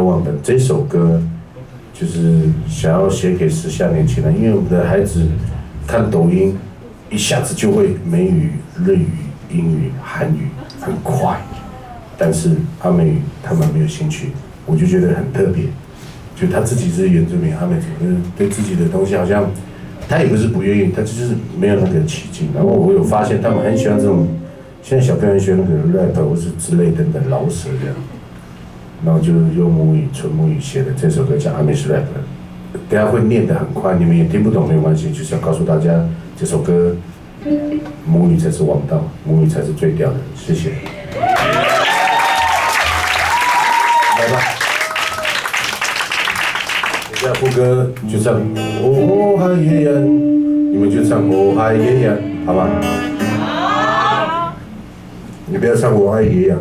忘本这首歌，就是想要写给时下年轻人，因为我们的孩子看抖音，一下子就会美语、日语、英语、韩语很快，但是阿美语他们没有兴趣，我就觉得很特别。就他自己是原住民，阿美族对自己的东西好像，他也不是不愿意，他就是没有那个起劲。然后我有发现他们很喜欢这种，现在小朋友很喜欢那个 rap 或是之类等等饶舌这样。然后就用母语、纯母语写的这首歌叫《阿美式 rap》，等下会念得很快，你们也听不懂没有关系，就是要告诉大家这首歌母语才是王道，母语才是最屌的。谢谢。来吧，等下副歌就唱哦嗨耶呀，你们就唱哦嗨耶呀，好吗？好。你不要唱我爱耶呀。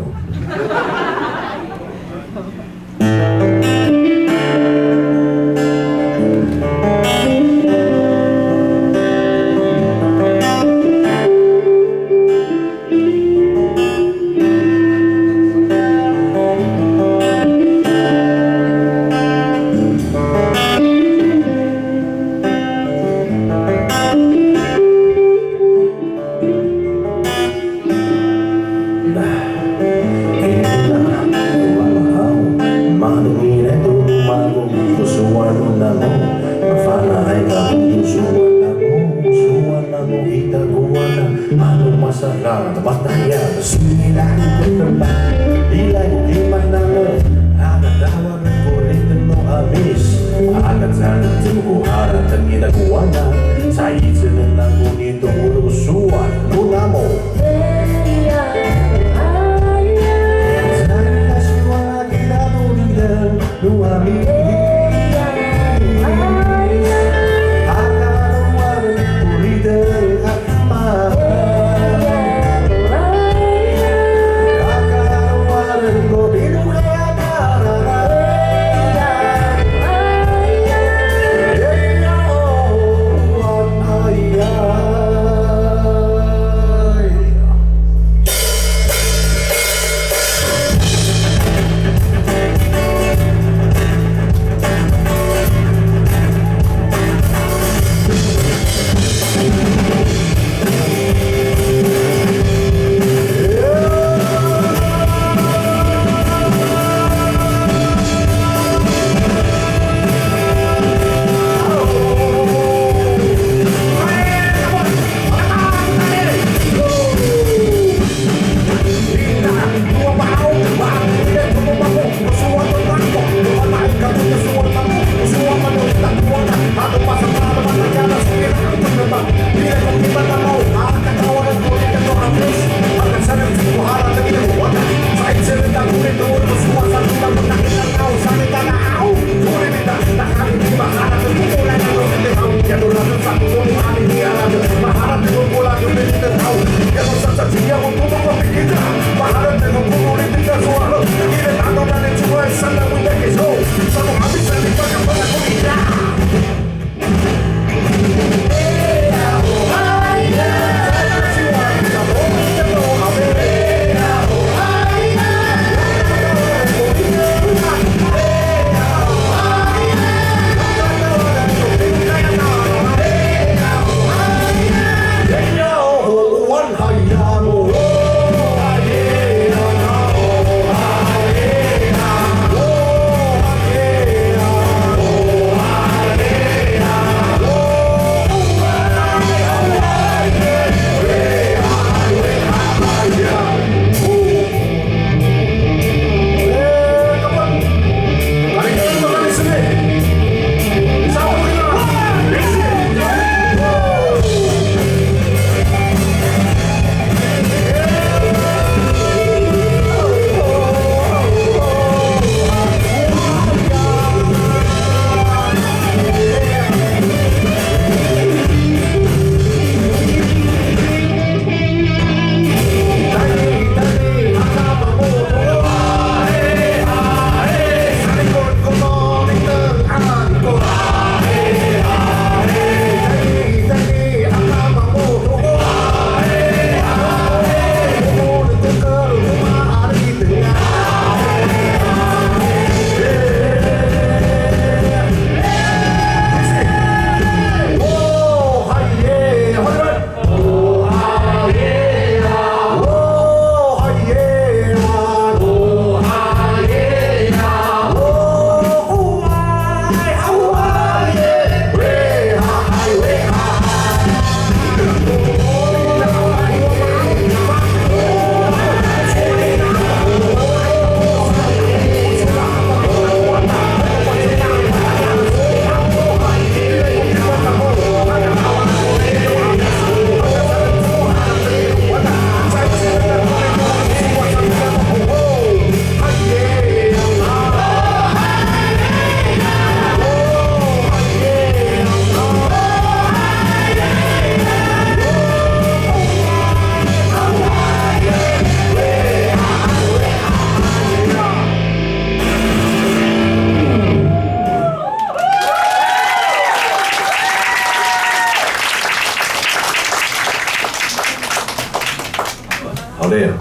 好累啊！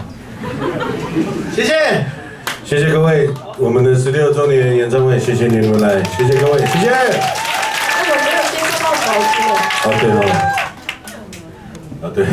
谢谢，谢谢各位，我们的16周年演唱会，谢谢你们来，谢谢各位，谢谢。我没有先收到稿子。哦对哦，啊对。